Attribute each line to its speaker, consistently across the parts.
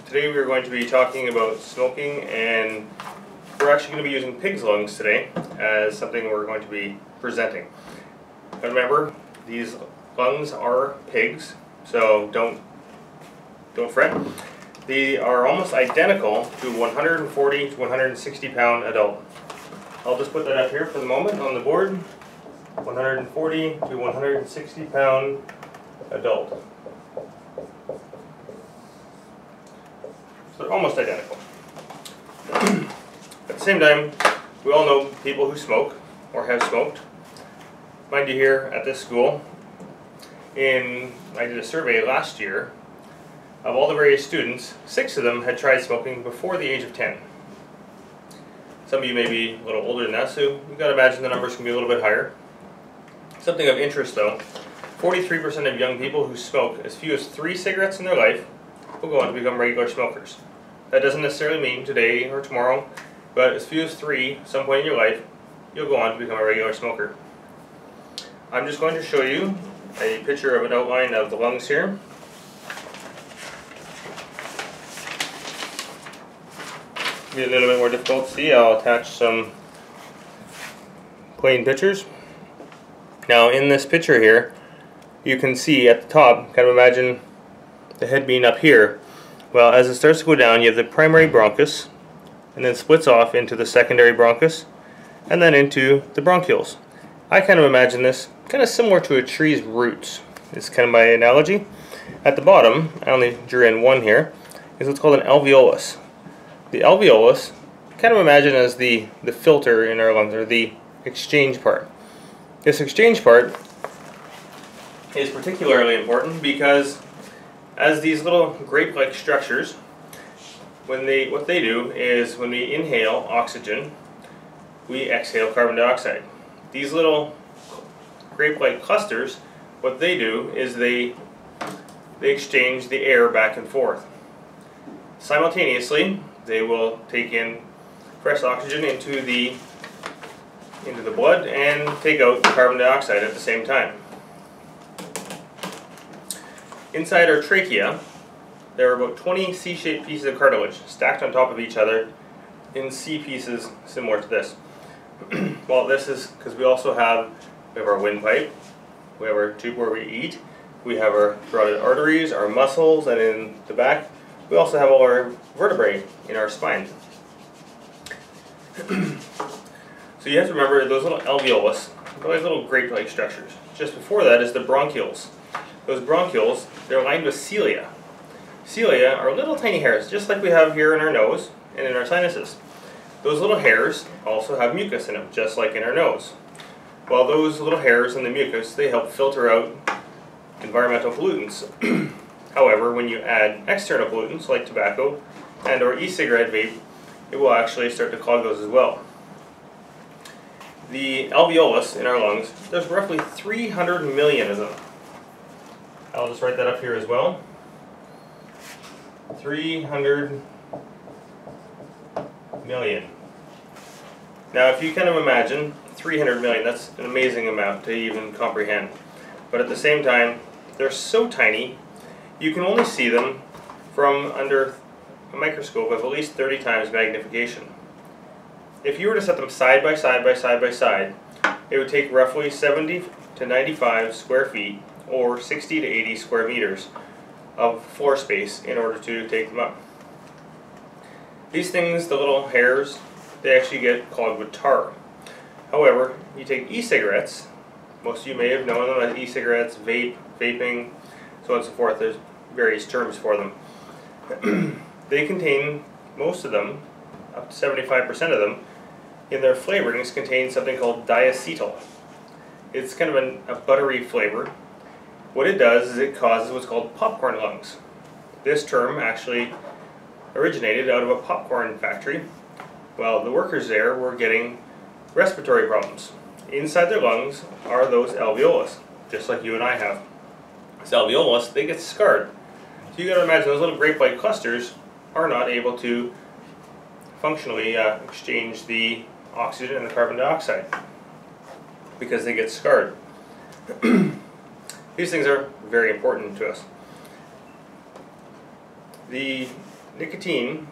Speaker 1: Today we are going to be talking about smoking, and we're actually going to be using pig's lungs today as something we're going to be presenting. And remember, these lungs are pigs, so don't fret. They are almost identical to 140 to 160 pound adult. I'll just put that up here for the moment on the board. 140 to 160 pound adult. So they're almost identical. At the same time, we all know people who smoke or have smoked. Mind you, here at this school, I did a survey last year of all the various students. 6 of them had tried smoking before the age of 10. Some of you may be a little older than that, so you've got to imagine the numbers can be a little bit higher. Something of interest though, 43% of young people who smoke as few as 3 cigarettes in their life will go on to become regular smokers. That doesn't necessarily mean today or tomorrow, but as few as 3 at some point in your life, you'll go on to become a regular smoker. I'm just going to show you a picture of an outline of the lungs here. Be a little bit more difficult to see. I'll attach some plain pictures. Now in this picture here, you can see at the top, kind of imagine the head being up here. Well, as it starts to go down, you have the primary bronchus, and then splits off into the secondary bronchus, and then into the bronchioles. I kind of imagine this kind of similar to a tree's roots. It's kind of my analogy. At the bottom, I only drew in one here, is what's called an alveolus. The alveolus, kind of imagine as the filter in our lungs, or the exchange part. This exchange part is particularly important because as these little grape-like structures, what they do is when we inhale oxygen, we exhale carbon dioxide. These little grape-like clusters, what they do is they exchange the air back and forth. Simultaneously, they will take in fresh oxygen into the blood and take out the carbon dioxide at the same time. Inside our trachea, there are about 20 C-shaped pieces of cartilage stacked on top of each other in C pieces similar to this. Well, this is because we have our windpipe, we have our tube where we eat, we have our carotid arteries, our muscles, and in the back, we also have all our vertebrae in our spine. So you have to remember those little alveolus, those little grape-like structures. Just before that is the bronchioles. Those bronchioles, they're lined with cilia. Cilia are little tiny hairs, just like we have here in our nose and in our sinuses. Those little hairs also have mucus in them, just like in our nose. Well, those little hairs and the mucus, they help filter out environmental pollutants. However, when you add external pollutants like tobacco and or e-cigarette vape, it will actually start to clog those as well. The alveolus in our lungs, there's roughly 300 million of them. I'll just write that up here as well. 300 million. Now if you kind of imagine 300 million, that's an amazing amount to even comprehend. But at the same time, they're so tiny, you can only see them from under a microscope of at least 30 times magnification. If you were to set them side by side by side by side, it would take roughly 70 to 95 square feet or 60 to 80 square meters of floor space in order to take them up. These things, the little hairs, they actually get clogged with tar. However, you take e-cigarettes, most of you may have known them as e-cigarettes, vaping, so on and so forth. There's various terms for them. They contain, most of them, up to 75% of them, in their flavorings contain something called diacetyl. It's kind of a buttery flavor. What it does is it causes what's called popcorn lungs. This term actually originated out of a popcorn factory. Well, the workers there were getting respiratory problems. Inside their lungs are those alveolus, just like you and I have. This alveolus, they get scarred. So you got to imagine those little grape-like clusters are not able to functionally exchange the oxygen and the carbon dioxide because they get scarred. These things are very important to us. The nicotine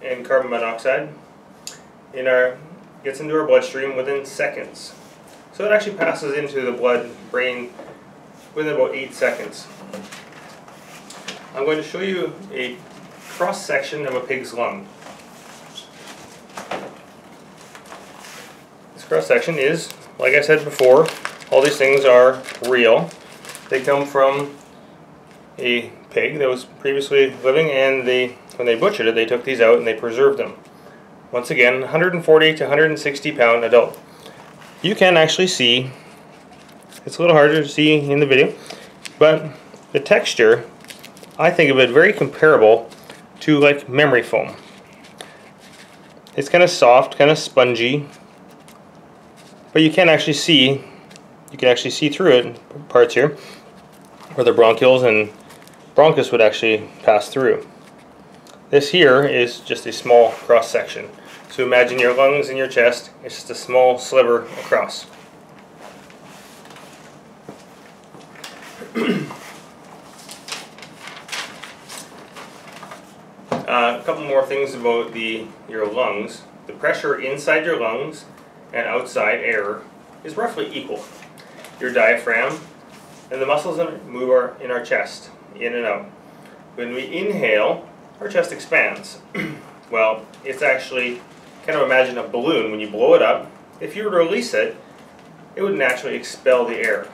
Speaker 1: and carbon monoxide gets into our bloodstream within seconds. So it actually passes into the brain within about 8 seconds. I'm going to show you a cross-section of a pig's lung. This cross-section is, like I said before, all these things are real. They come from a pig that was previously living, and when they butchered it, they took these out and they preserved them. Once again, 140 to 160 pound adult. You can actually see, it's a little harder to see in the video, but the texture, I think of it very comparable to like memory foam. It's kind of soft, kind of spongy, but you can actually see through it in parts here where the bronchioles and bronchus would actually pass through. This here is just a small cross section. So imagine your lungs and your chest, it's just a small sliver across. A couple more things about your lungs. The pressure inside your lungs and outside air is roughly equal. Your diaphragm and the muscles that move in our chest, in and out. When we inhale, our chest expands. Well, it's actually, kind of imagine a balloon. When you blow it up, if you were to release it, it would naturally expel the air.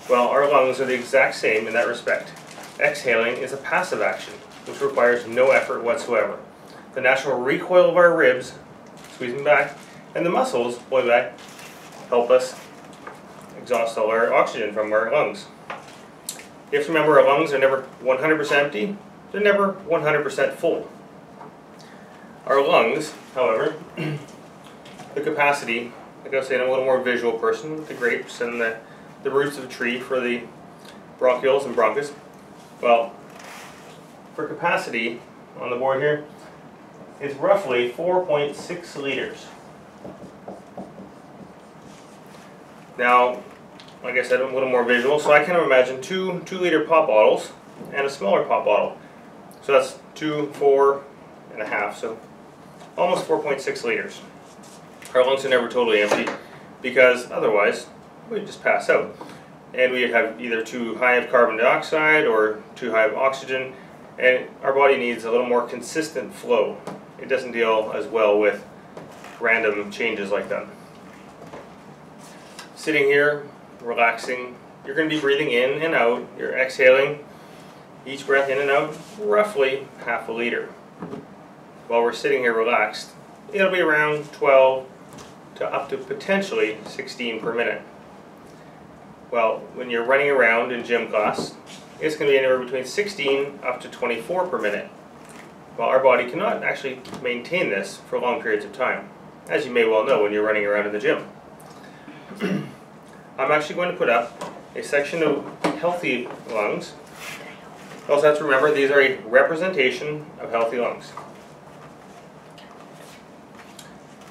Speaker 1: Well, our lungs are the exact same in that respect. Exhaling is a passive action, which requires no effort whatsoever. The natural recoil of our ribs, squeezing back, and the muscles, pulling back, help us exhaust all our oxygen from our lungs. You have to remember our lungs are never 100% empty, they're never 100% full. Our lungs, however, the capacity, like I was saying, I'm a little more visual person with the grapes and the roots of a tree for the bronchioles and bronchus. Well, for capacity on the board here, it's roughly 4.6 liters. Now, like I said, I'm a little more visual, so I kind of imagine two 2-liter pop bottles and a smaller pop bottle. So that's 2, 4 and a half, so almost 4.6 liters. Our lungs are never totally empty, because otherwise we'd just pass out. And we'd have either too high of carbon dioxide or too high of oxygen, and our body needs a little more consistent flow. It doesn't deal as well with random changes like that. Sitting here, relaxing, you're going to be breathing in and out. You're exhaling each breath in and out, roughly half a liter. While we're sitting here relaxed, it'll be around 12 to up to potentially 16 per minute. Well, when you're running around in gym class, it's going to be anywhere between 16 up to 24 per minute. Well, our body cannot actually maintain this for long periods of time, as you may well know when you're running around in the gym. I'm actually going to put up a section of healthy lungs. You also have to remember these are a representation of healthy lungs.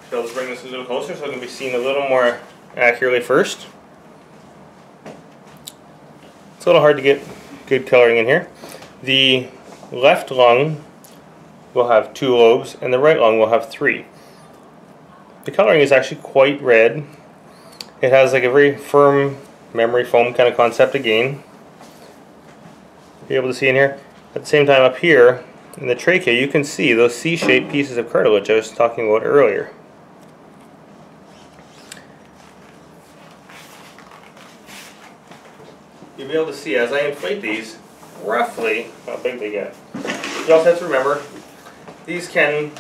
Speaker 1: So let's bring this a little closer so it can be seen a little more accurately first. It's a little hard to get good coloring in here. The left lung will have 2 lobes and the right lung will have 3. The coloring is actually quite red. It has like a very firm memory foam kind of concept again. You'll be able to see in here. At the same time up here in the trachea you can see those C-shaped pieces of cartilage I was talking about earlier. You'll be able to see as I inflate these roughly how big they get. You also have to remember these can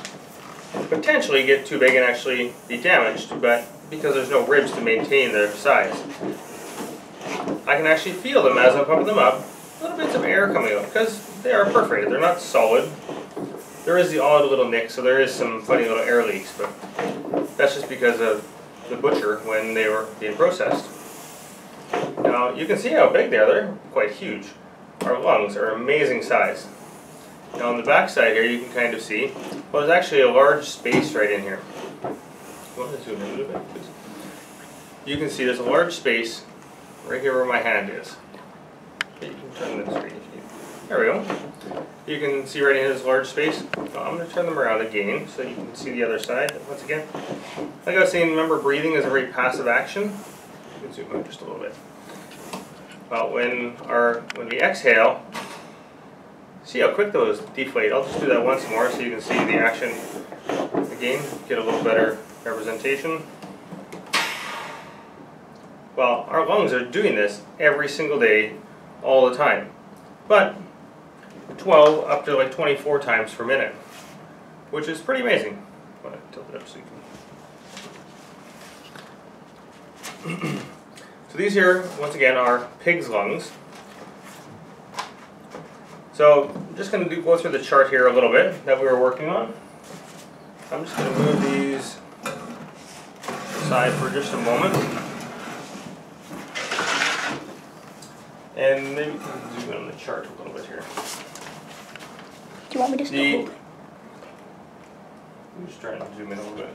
Speaker 1: potentially get too big and actually be damaged, but because there's no ribs to maintain their size. I can actually feel them as I'm pumping them up, little bits of air coming out, because they are perforated, they're not solid. There is the odd little nick, so there is some funny little air leaks, but that's just because of the butcher when they were being processed. Now you can see how big they are, they're quite huge. Our lungs are amazing size. Now on the back side here you can kind of see, well, there's actually a large space right in here. Zoom in a little bit, please. You can see there's a large space right here where my hand is. You can turn this screen if you need. There we go. You can see right in this large space. I'm going to turn them around again so you can see the other side once again. Like I was saying, remember breathing is a very passive action. You can zoom out just a little bit. Well, when we exhale, see how quick those deflate. I'll just do that once more so you can see the action again, get a little better representation. Well, our lungs are doing this every single day, all the time. But 12 up to like 24 times per minute, which is pretty amazing. I'm going to tilt it up so you can. So these here, once again, are pig's lungs. So I'm just going to go through the chart here a little bit that we were working on. I'm just going to move these aside for just a moment. And maybe we can zoom in on the chart a little bit here.
Speaker 2: Do you want me to stop?
Speaker 1: I'm just trying to zoom in a little bit.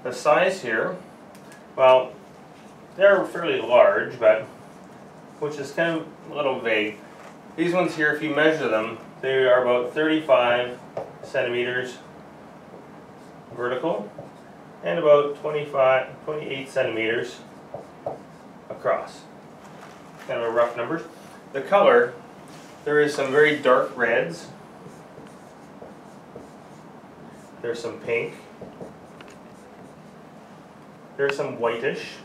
Speaker 1: The size here, well, they're fairly large, but which is kind of a little vague. These ones here, if you measure them, they are about 35 centimeters vertical and about 28 centimeters across. Kind of a rough numbers. The color, there is some very dark reds. There's some pink. There's some whitish.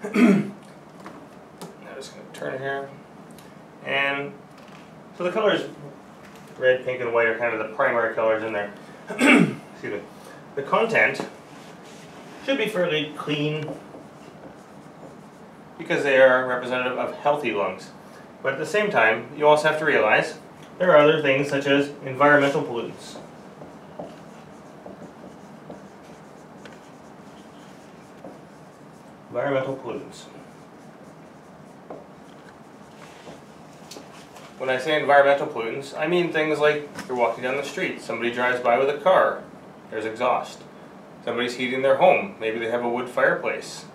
Speaker 1: I'm just going to turn it here. And so the colors, red, pink, and white are kind of the primary colors in there. Excuse me. The content should be fairly clean because they are representative of healthy lungs. But at the same time, you also have to realize there are other things such as environmental pollutants. Environmental pollutants. When I say environmental pollutants, I mean things like you're walking down the street, somebody drives by with a car, there's exhaust. Somebody's heating their home, maybe they have a wood fireplace.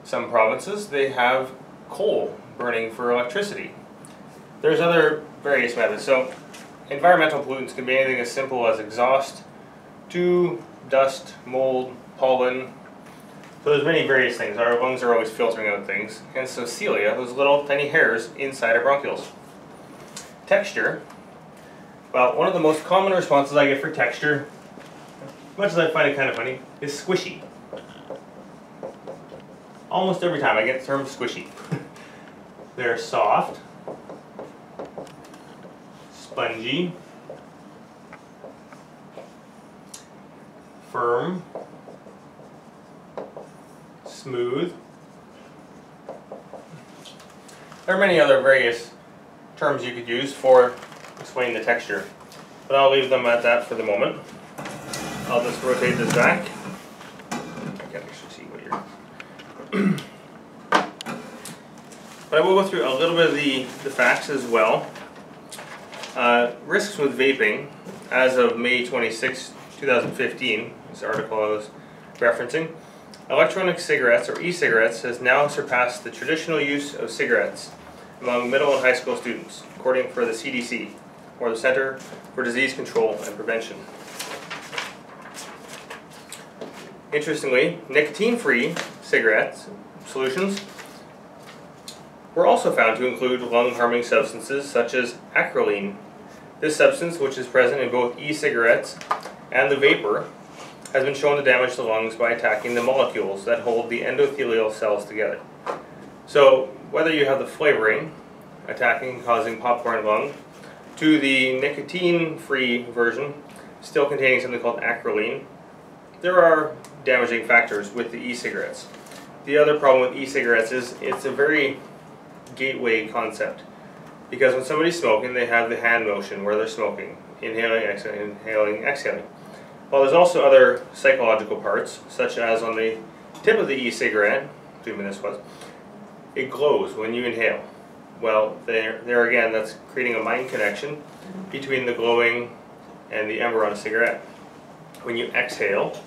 Speaker 1: Some provinces, they have coal burning for electricity. There's other various methods. So environmental pollutants can be anything as simple as exhaust to dust, mold, pollen. So there's many various things. Our lungs are always filtering out things. And so cilia, those little tiny hairs inside our bronchioles. Texture. Well, one of the most common responses I get for texture, much as I find it kind of funny, is squishy. Almost every time I get the term squishy. They're soft, spongy, firm, smooth. There are many other various terms you could use for explaining the texture, but I'll leave them at that for the moment. I'll just rotate this back. I can't actually see what you're... But I will go through a little bit of the facts as well. Risks with vaping, as of May 26, 2015, this article I was referencing, electronic cigarettes, or e-cigarettes, has now surpassed the traditional use of cigarettes among middle and high school students, according for the CDC, or the Center for Disease Control and Prevention. Interestingly, nicotine-free cigarettes solutions were also found to include lung-harming substances such as acrolein. This substance, which is present in both e-cigarettes and the vapor, has been shown to damage the lungs by attacking the molecules that hold the endothelial cells together. So, whether you have the flavoring, attacking and causing popcorn lung, to the nicotine-free version, still containing something called acrolein, there are damaging factors with the e-cigarettes. The other problem with e-cigarettes is it's a very gateway concept, because when somebody's smoking, they have the hand motion where they're smoking, inhaling, exhaling. Well, there's also other psychological parts, such as on the tip of the e-cigarette, assuming this was, it glows when you inhale. Well, there again, that's creating a mind connection between the glowing and the ember on a cigarette. When you exhale,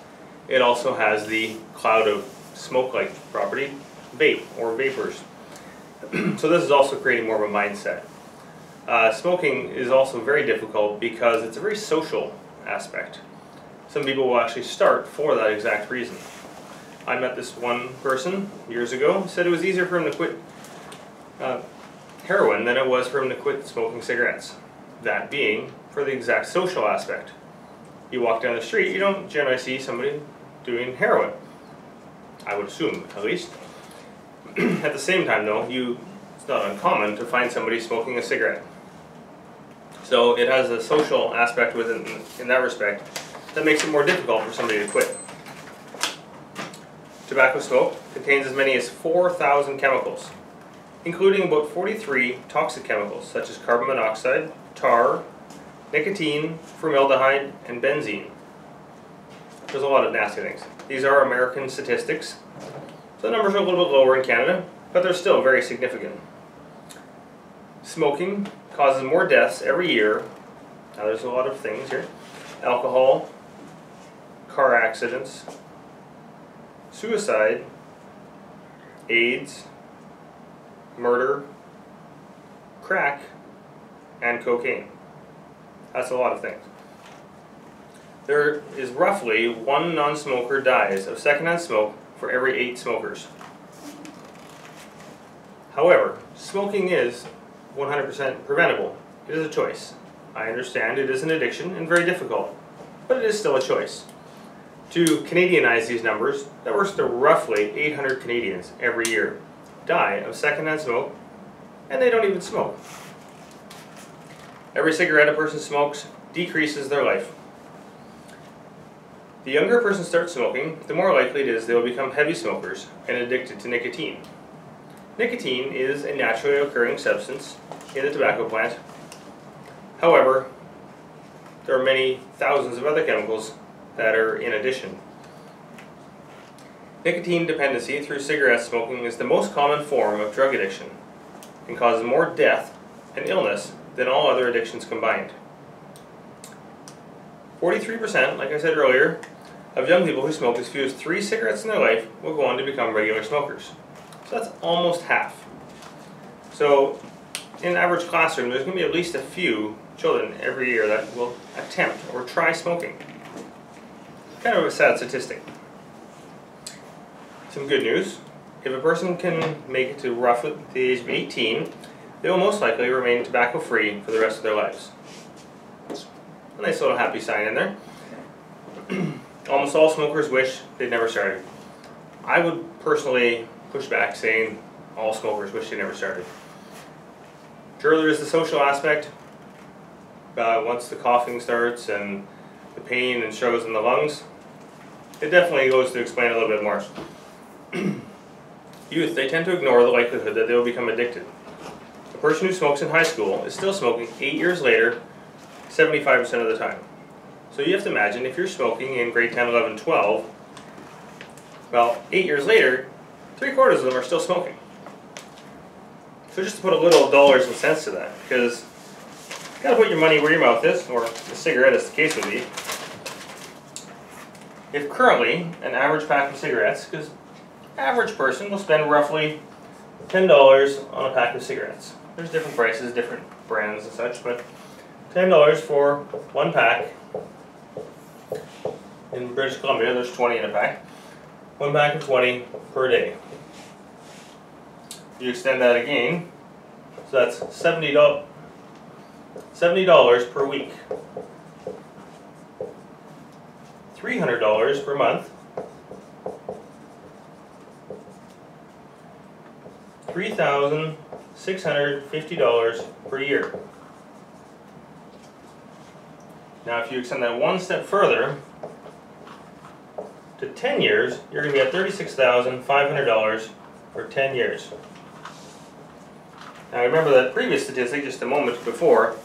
Speaker 1: it also has the cloud of smoke-like property, vape or vapors. So this is also creating more of a mindset. Smoking is also very difficult because it's a very social aspect. Some people will actually start for that exact reason. I met this one person years ago who said it was easier for him to quit heroin than it was for him to quit smoking cigarettes. That being for the exact social aspect. You walk down the street, you don't generally see somebody doing heroin. I would assume, at least. At the same time though, it's not uncommon to find somebody smoking a cigarette. So it has a social aspect within in that respect that makes it more difficult for somebody to quit. Tobacco smoke contains as many as 4,000 chemicals, including about 43 toxic chemicals such as carbon monoxide, tar, nicotine, formaldehyde, and benzene. There's a lot of nasty things. These are American statistics, so the numbers are a little bit lower in Canada, but they're still very significant. Smoking causes more deaths every year. Now there's a lot of things here. Alcohol, car accidents, suicide, AIDS, murder, crack, and cocaine. That's a lot of things. There is roughly 1 non-smoker dies of secondhand smoke for every 8 smokers. However, smoking is 100% preventable. It is a choice. I understand it is an addiction and very difficult, but it is still a choice. To Canadianize these numbers, that works to roughly 800 Canadians every year die of secondhand smoke, and they don't even smoke. Every cigarette a person smokes decreases their life. The younger a person starts smoking, the more likely it is they will become heavy smokers and addicted to nicotine. Nicotine is a naturally occurring substance in the tobacco plant. However, there are many thousands of other chemicals that are in addition. Nicotine dependency through cigarette smoking is the most common form of drug addiction and causes more death and illness than all other addictions combined. 43%, like I said earlier, of young people who smoke as few as 3 cigarettes in their life will go on to become regular smokers. So that's almost half. So in an average classroom, there's going to be at least a few children every year that will attempt or try smoking. Kind of a sad statistic. Some good news. If a person can make it to roughly the age of 18, they will most likely remain tobacco-free for the rest of their lives. A nice little happy sign in there. Almost all smokers wish they'd never started. I would personally push back saying all smokers wish they never started. Sure, there is the social aspect. Once the coughing starts and the pain and struggles in the lungs, it definitely goes to explain a little bit more. Youth, they tend to ignore the likelihood that they will become addicted. A person who smokes in high school is still smoking 8 years later, 75% of the time. So you have to imagine if you're smoking in grade 10, 11, 12, well, 8 years later, 3/4 of them are still smoking. So just to put a little dollars and cents to that, because you gotta put your money where your mouth is, or a cigarette as the case would be. If currently an average pack of cigarettes, because average person will spend roughly $10 on a pack of cigarettes. There's different prices, different brands and such, but $10 for 1 pack. In British Columbia, there's 20 in a pack. 1 pack of 20 per day. You extend that again, so that's $70 per week. $300 per month. $3,650 per year. Now if you extend that one step further to 10 years, you're going to be at $36,500 for 10 years. Now remember that previous statistic just a moment before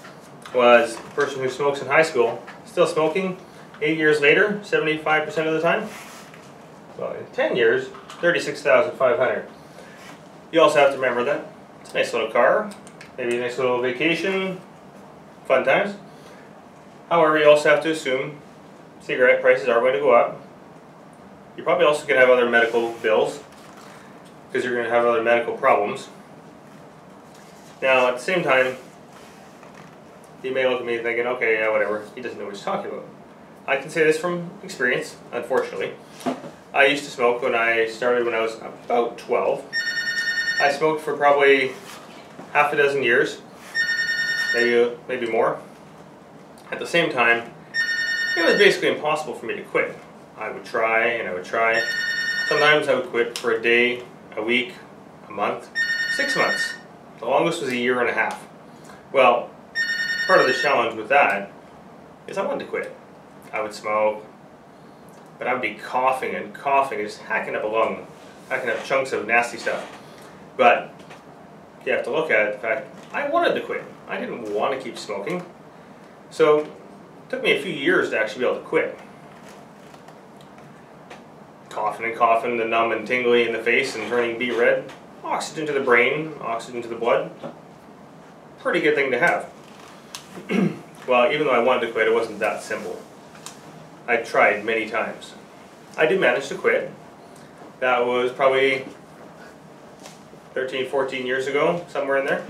Speaker 1: was the person who smokes in high school still smoking 8 years later, 75% of the time. Well, in 10 years, $36,500. You also have to remember that it's a nice little car, maybe a nice little vacation, fun times. However, you also have to assume cigarette prices are going to go up. You're probably also going to have other medical bills because you're going to have other medical problems. Now, at the same time, you may look at me thinking, okay, yeah, whatever, he doesn't know what he's talking about. I can say this from experience, unfortunately. I used to smoke when I started when I was about 12. I smoked for probably half a dozen years, maybe more. At the same time, it was basically impossible for me to quit. I would try and I would try. Sometimes I would quit for a day, a week, a month, 6 months. The longest was a year and a half. Well, part of the challenge with that is I wanted to quit. I would smoke, but I would be coughing and coughing, just hacking up a lung, hacking up chunks of nasty stuff. But you have to look at the fact I wanted to quit. I didn't want to keep smoking. So it took me a few years to actually be able to quit. Coughing and coughing, the numb and tingly in the face and turning beet red. Oxygen to the brain, oxygen to the blood. Pretty good thing to have. Well, even though I wanted to quit, it wasn't that simple. I tried many times. I did manage to quit. That was probably 13, 14 years ago, somewhere in there.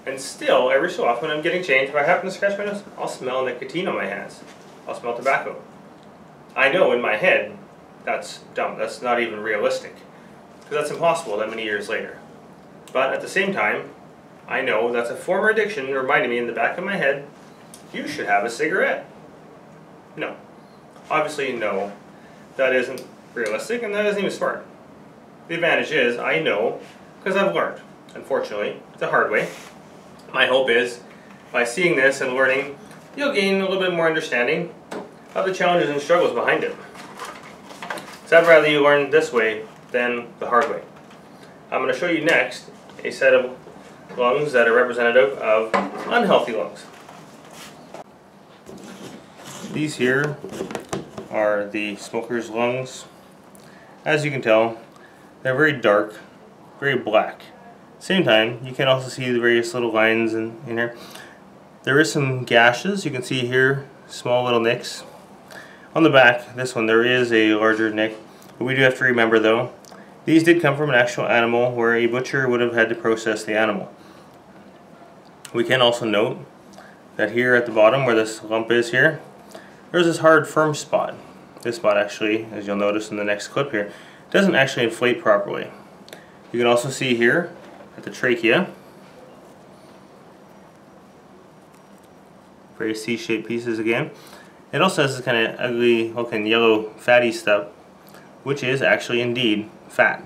Speaker 1: And still, every so often I'm getting changed. If I happen to scratch my nose, I'll smell nicotine on my hands. I'll smell tobacco. I know in my head, that's dumb. That's not even realistic. Because that's impossible that many years later. But at the same time, I know that's a former addiction reminding me in the back of my head, you should have a cigarette. No. Obviously, no. That isn't realistic and that isn't even smart. The advantage is, I know, because I've learned. Unfortunately, the hard way. My hope is, by seeing this and learning, you'll gain a little bit more understanding of the challenges and struggles behind it. So I'd rather you learn this way than the hard way. I'm going to show you next a set of lungs that are representative of unhealthy lungs. These here are the smoker's lungs. As you can tell, they're very dark, very black. Same time, you can also see the various little lines in here. There is some gashes. You can see here, small little nicks. On the back, this one, there is a larger nick. But we do have to remember though, these did come from an actual animal where a butcher would have had to process the animal. We can also note that here at the bottom where this lump is here, there's this hard firm spot. This spot actually, as you'll notice in the next clip here, doesn't actually inflate properly. You can also see here at the trachea, very C-shaped pieces again. It also has this kind of ugly looking yellow fatty stuff, which is actually indeed fat.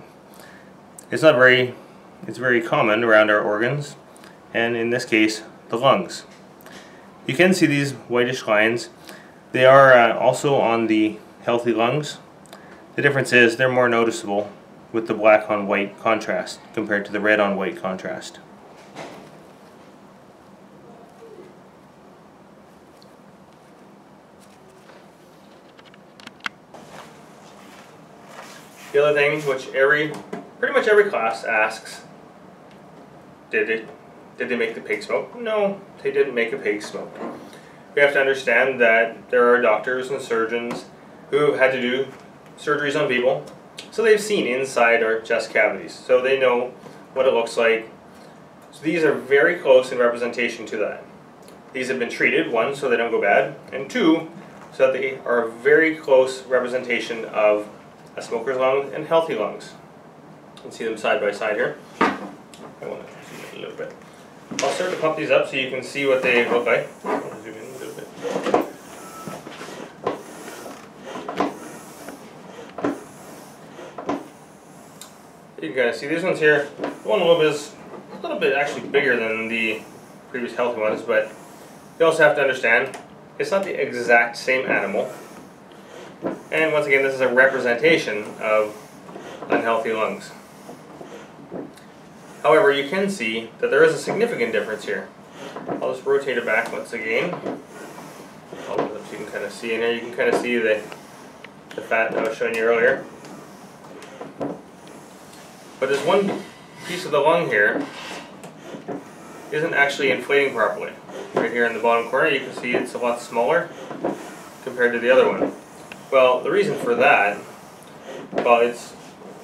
Speaker 1: It's very common around our organs, and in this case, the lungs. You can see these whitish lines. They are also on the healthy lungs. The difference is they're more noticeable with the black on white contrast compared to the red on white contrast. The other thing which pretty much every class asks, did they make the pig smoke? No, they didn't make a pig smoke. We have to understand that there are doctors and surgeons who have had to do surgeries on people, so they've seen inside our chest cavities, so they know what it looks like. So these are very close in representation to that. These have been treated, one, so they don't go bad, and two, so that they are a very close representation of a smoker's lung and healthy lungs. You can see them side by side here. I want to zoom in a little bit. I'll start to pump these up so you can see what they look like. I want to zoom in a little bit. You can kind of see these ones here. The one a little bit actually bigger than the previous healthy ones, but you also have to understand it's not the exact same animal. And once again, this is a representation of unhealthy lungs. However, you can see that there is a significant difference here. I'll just rotate it back once again. So you can kind of see in here, you can kind of see the fat that I was showing you earlier. But there's one piece of the lung here isn't actually inflating properly. Right here in the bottom corner, you can see it's a lot smaller compared to the other one. Well, the reason for that, well, it's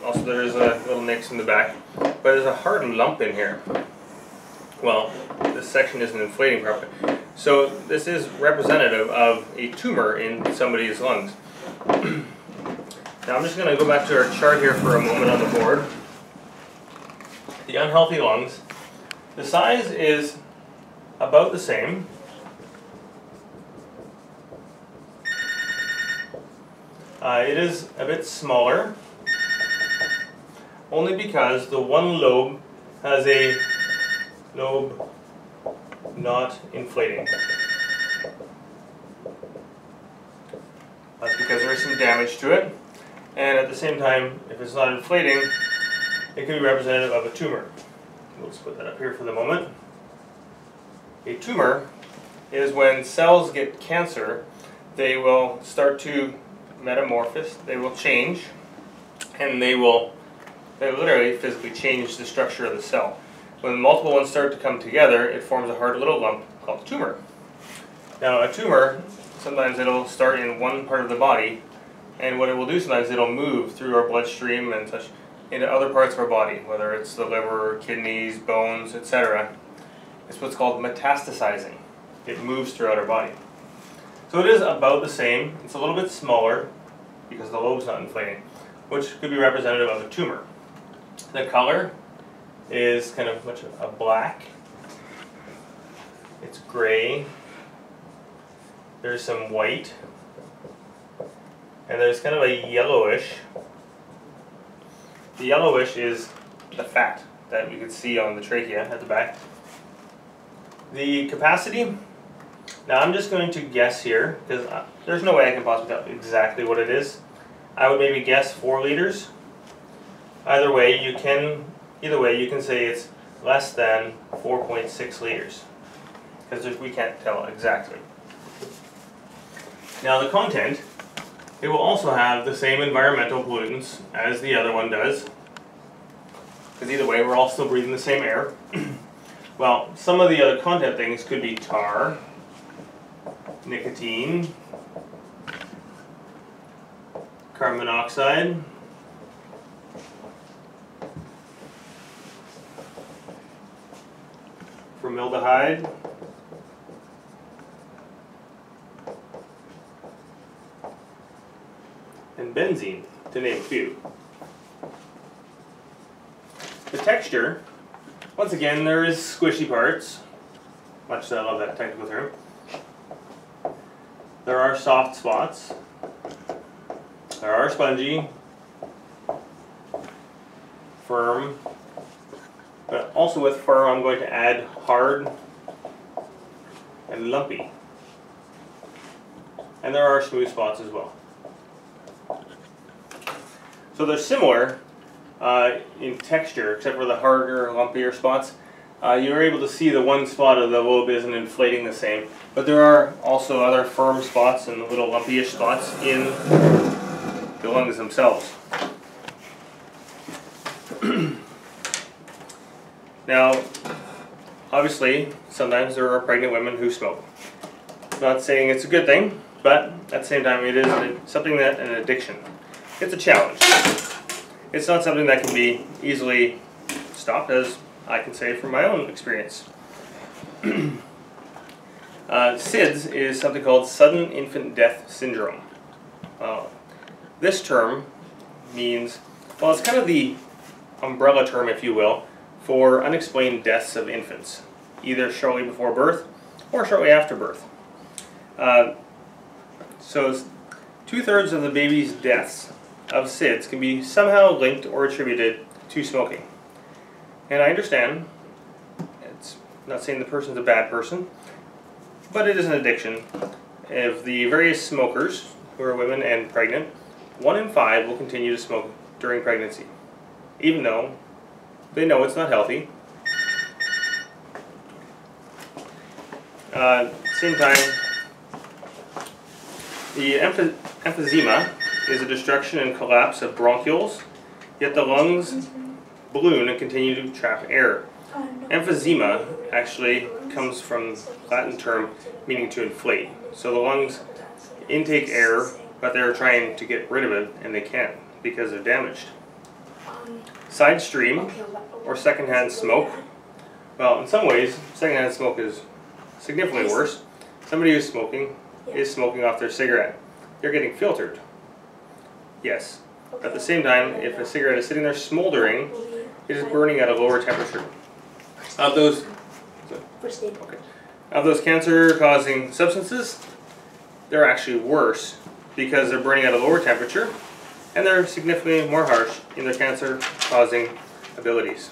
Speaker 1: also there's a little nicks in the back, but there's a hard lump in here. Well, this section isn't inflating properly. So this is representative of a tumor in somebody's lungs. Now I'm just going to go back to our chart here for a moment on the board. The unhealthy lungs, the size is about the same. It is a bit smaller, only because the one lobe has a lobe not inflating. That's because there is some damage to it, and at the same time, if it's not inflating, it can be representative of a tumor. We'll just put that up here for the moment. A tumor is when cells get cancer, they will start to metamorphose, they will change, and they literally physically change the structure of the cell. When multiple ones start to come together, it forms a hard little lump called a tumor. Now a tumor, sometimes it'll start in one part of the body, and what it will do sometimes, it'll move through our bloodstream and such into other parts of our body, whether it's the liver, kidneys, bones, etc. It's what's called metastasizing. It moves throughout our body. So it is about the same. It's a little bit smaller because the lobe's not inflating, which could be representative of a tumor. The color is kind of much a black. It's gray. There's some white. And there's kind of a yellowish. The yellowish is the fat that you can see on the trachea at the back. The capacity, now I'm just going to guess here, because there's no way I can possibly tell exactly what it is. I would maybe guess 4 liters. Either way, you can say it's less than 4.6 liters, because we can't tell exactly. Now the content, it will also have the same environmental pollutants as the other one does, because either way we're all still breathing the same air. Well, some of the other content things could be tar, nicotine, carbon monoxide, formaldehyde, and benzene, to name a few. The texture, once again, there is squishy parts, much as I love that technical term. There are soft spots. There are spongy, firm, but also with firm I'm going to add hard and lumpy. And there are smooth spots as well. So they're similar in texture, except for the harder, lumpier spots. You're able to see the one spot of the lobe isn't inflating the same, but there are also other firm spots and little lumpyish spots in the lungs themselves. Now, obviously, sometimes there are pregnant women who smoke. I'm not saying it's a good thing, but at the same time it is something that an addiction. It's a challenge. It's not something that can be easily stopped, as I can say from my own experience. SIDS is something called Sudden Infant Death Syndrome. This term means, well, it's kind of the umbrella term, if you will, for unexplained deaths of infants, either shortly before birth or shortly after birth. So 2/3 of the baby's deaths of SIDS can be somehow linked or attributed to smoking. And I understand, it's not saying the person's a bad person, but it is an addiction. Of the various smokers, who are women and pregnant, 1 in 5 will continue to smoke during pregnancy, even though they know it's not healthy. Same time, the emphysema is a destruction and collapse of bronchioles, yet the lungs balloon and continue to trap air. Emphysema actually comes from the Latin term meaning to inflate. So the lungs intake air, but they're trying to get rid of it, and they can't because they're damaged. Side stream, or secondhand smoke, Well, in some ways, secondhand smoke is significantly worse. Somebody who's smoking is smoking off their cigarette. They're getting filtered. Yes. At the same time, if a cigarette is sitting there smoldering, it is burning at a lower temperature. Of those cancer-causing substances, they're actually worse because they're burning at a lower temperature and they're significantly more harsh in their cancer-causing abilities.